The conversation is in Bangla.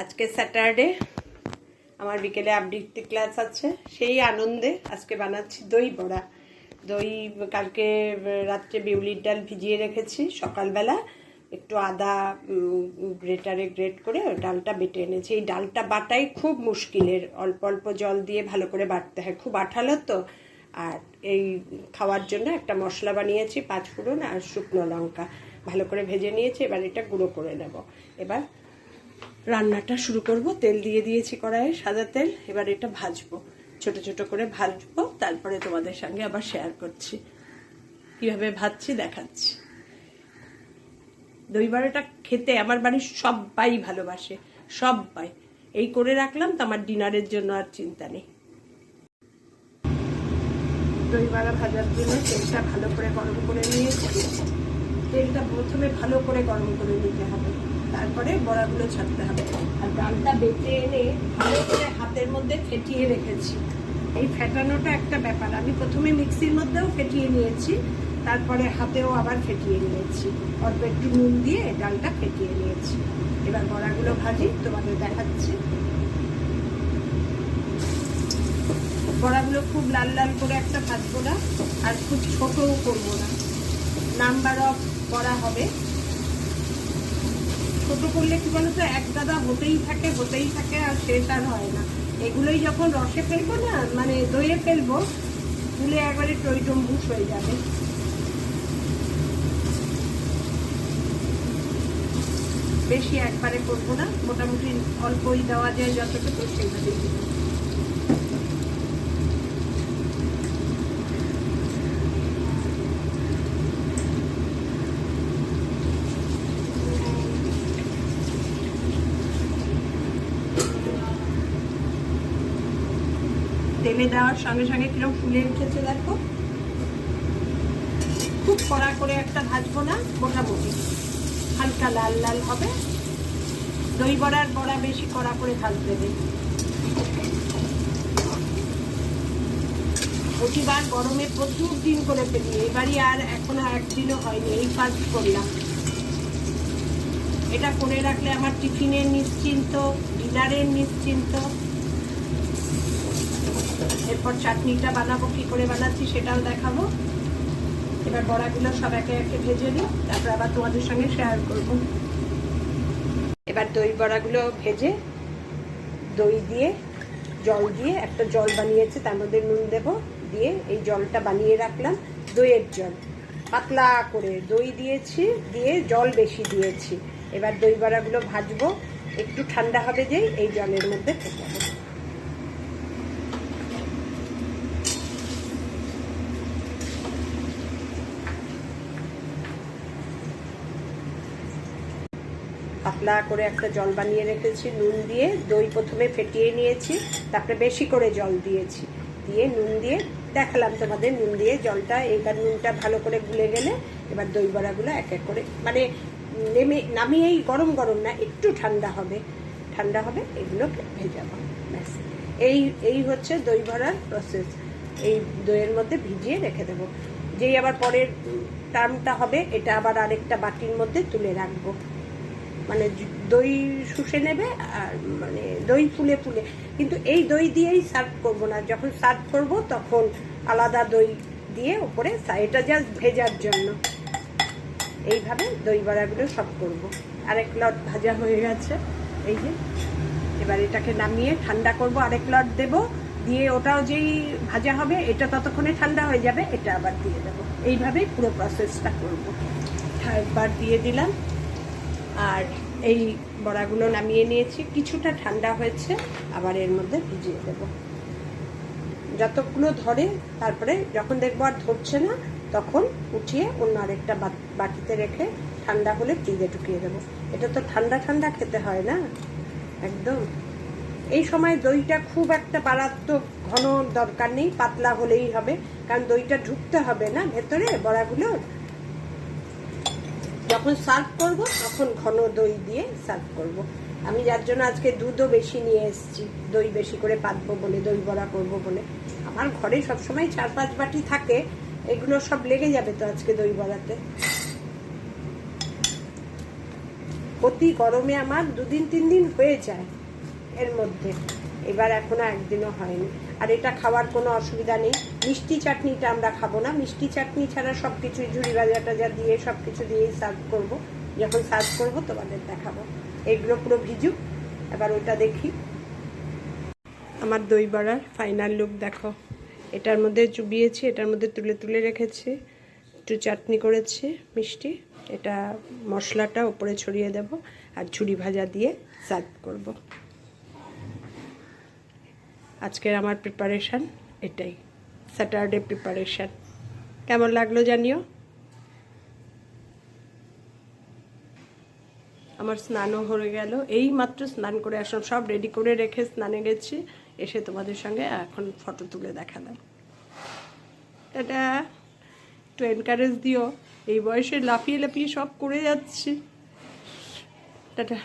আজকে স্যাটারডে, আমার বিকেলে আবৃত্তি ক্লাস আছে। সেই আনন্দে আজকে বানাচ্ছি দই বড়া। দই কালকে রাত্রে বিউলির ডাল ভিজিয়ে রেখেছি, সকালবেলা একটু আদা গ্রেটারে গ্রেট করে ডালটা বেটে এনেছি। এই ডালটা বাটাই খুব মুশকিলের, অল্প অল্প জল দিয়ে ভালো করে বাটতে হয়, খুব আঠালো তো। আর এই খাওয়ার জন্য একটা মশলা বানিয়েছি, 5 ফোড়ন আর শুকনো লঙ্কা ভালো করে ভেজে নিয়েছি। এবার এটা গুঁড়ো করে নেব। এবার রান্নাটা শুরু করব। তেল দিয়ে দিয়েছি কড়াইয়ে, সাদা তেল। এবার এটা ভাজবো, ছোট ছোট করে ভাজবো, তারপরে তোমাদের সঙ্গে আবার শেয়ার করছি কিভাবে ভাজছি, দেখাচ্ছি। দই বড়াটা খেতে আমার বাড়ির সবাই ভালোবাসে, সবাই। এই করে রাখলাম তো আমার ডিনারের জন্য আর চিন্তা নেই। দই বড়া ভাজার জন্য তেলটা ভালো করে গরম করে নিয়েছি। তেলটা প্রথমে ভালো করে গরম করে নিতে হবে, তারপরে বড়াগুলো ছাড়তে হবে। আর ডালটা বেটে এনে ভালো করে হাতের মধ্যে ফেটিয়ে রেখেছি। এই ফেটানোটা একটা ব্যাপার, আমি প্রথমে মিক্সির মধ্যেও ফেটিয়ে নিয়েছি, তারপরে হাতেও আবার ফেটিয়ে নিয়েছি। অল্প একটু নুন দিয়ে ডালটা ফেটিয়ে নিয়েছি। এবার বড়াগুলো ভাজি, তোমাদের দেখাচ্ছি। বড়াগুলো খুব লাল লাল করে একটা ভাজবো না, আর খুব ছোটও করবো না। নাম্বার অফ বড়া হবে। ছোট করলে কি বলতো, এক গাদা হতেই থাকে আর শেষ আর হয় না। এগুলোই যখন রসে ফেলবো না, মানে দইয়ে ফেলবো, ফুলে একবারে টইটম্বুস হয়ে যাবে। বেশি একবারে করবো না, মোটামুটি অল্পই দেওয়া যায় যতটুকু, সেইভাবেই দেবো। তেলে দেওয়ার সঙ্গে সঙ্গে কিরকম ফুলে উঠেছে দেখো। খুব কড়া করে একটা ভাজবো না, মোটামুটি হালকা লাল লাল হবে। দই বড়ার বড়া বেশি কড়া করে ভাজতে নেই। প্রতিবার গরমে প্রচুর দিন করে ফেলি, এবারই আর এখনো একদিনও হয়নি, এই ফার্স্ট করলাম। এটা করে রাখলে আমার টিফিনের নিশ্চিন্ত, ডিনারের নিশ্চিন্ত। এরপর চাটনিটা বানাবো, কি করে বানাচ্ছি সেটাও দেখাবো। এবার বড়াগুলো সব একে একে ভেজে নিই, তারপর আবার তোমাদের সঙ্গে শেয়ার করব। এবার দই বড়াগুলো ভেজে দই দিয়ে, জল দিয়ে একটা জল বানিয়েছি, তার মধ্যে নুন দেবো, দিয়ে এই জলটা বানিয়ে রাখলাম। দইয়ের জল পাতলা করে দই দিয়েছি, দিয়ে জল বেশি দিয়েছি। এবার দই বড়াগুলো ভাজবো, একটু ঠান্ডা হবে যেই এই জলের মধ্যে ফেটাবো। পাতলা করে একটা জল বানিয়ে রেখেছি নুন দিয়ে। দই প্রথমে ফেটিয়ে নিয়েছি, তারপরে বেশি করে জল দিয়েছি, দিয়ে নুন দিয়ে দেখালাম তোমাদের। নুন দিয়ে জলটা, এইবার নুনটা ভালো করে গুলে গেলে এবার দই বড়াগুলো এক এক করে, মানে নামিয়েই গরম গরম না, একটু ঠান্ডা হবে, এগুলোকে ভেজাবো। ব্যাস, এই হচ্ছে দই বড়ার প্রসেস। এই দইয়ের মধ্যে ভিজিয়ে রেখে দেবো। যেই আবার পরের টার্মটা হবে, এটা আবার আরেকটা বাটির মধ্যে তুলে রাখবো। মানে দই শুষে নেবে, আর মানে দই ফুলে ফুলে। কিন্তু এই দই দিয়েই সার্ভ করবো না, যখন সার্ভ করব তখন আলাদা দই দিয়ে ওপরে, এটা জাস্ট ভেজার জন্য। এইভাবে দই বড়াগুলো সব করব। আরেক লট ভাজা হয়ে গেছে, এই যে। এবার এটাকে নামিয়ে ঠান্ডা করব, আরেক লট দেব, দিয়ে ওটাও যেই ভাজা হবে এটা ততক্ষণে ঠান্ডা হয়ে যাবে, এটা আবার দিয়ে দেবো। এইভাবেই পুরো প্রসেসটা করব। একবার দিয়ে দিলাম, আর এই বড়াগুলো নামিয়ে নিয়েছি, কিছুটা ঠান্ডা হয়েছে, আবার এর মধ্যে ভিজিয়ে দেব যতগুলো ধরে। তারপরে যখন দেখবো আর ধরছে না, তখন উঠিয়ে অন্য আরেকটা বাটিতে রেখে ঠান্ডা হলে ফ্রিজে ঢুকিয়ে দেবো। এটা তো ঠান্ডা ঠান্ডা খেতে হয় না একদম। এই সময় দইটা খুব একটা মারাত্মক ঘন দরকার নেই, পাতলা হলেই হবে, কারণ দইটা ঢুকতে হবে না ভেতরে বড়াগুলো। যখন সার্ভ করব তখন ঘন দই দিয়ে সার্ভ করব। আমি যার জন্য আজকে দুধও বেশি নিয়ে এসেছি, দই বেশি করে পাতবো বলে, দই বড়া করবো বলে। আমার ঘরে সবসময় 4-5 বাটি থাকে, এগুলো সব লেগে যাবে তো আজকে দই বড়াতে। অতি গরমে আমার 2-3 দিন হয়ে যায় এর মধ্যে, এবার এখনো একদিনও হয়নি। আর এটা খাওয়ার কোনো অসুবিধা নেই। মিষ্টি চাটনিটা আমরা খাবো না, মিষ্টি চাটনি ছাড়া সব কিছু ঝুড়ি ভাজা টাজা দিয়ে সব কিছু দিয়েই সার্ভ করবো। যখন সার্ভ করবো তোমাদের দেখাবো। এগুলো পুরো ভিজুক, এবার ওটা দেখি। আমার দই বড়ার ফাইনাল লুক দেখো। এটার মধ্যে চুবিয়েছি, এটার মধ্যে তুলে তুলে রেখেছি, একটু চাটনি করেছি মিষ্টি, এটা মশলাটা উপরে ছড়িয়ে দেব আর ঝুড়ি ভাজা দিয়ে সার্ভ করব। আজকের আমার প্রিপারেশান এটাই, স্যাটারডে প্রিপারেশান। কেমন লাগলো জানিও। আমার স্নানও হয়ে গেল, এই মাত্র স্নান করে আসলাম, সব রেডি করে রেখে স্নানে গেছি, এসে তোমাদের সঙ্গে এখন ফটো তুলে দেখালাম। এটা একটু এনকারেজ দিও, এই বয়সে লাফিয়ে লাফিয়ে সব করে যাচ্ছি। টাটা।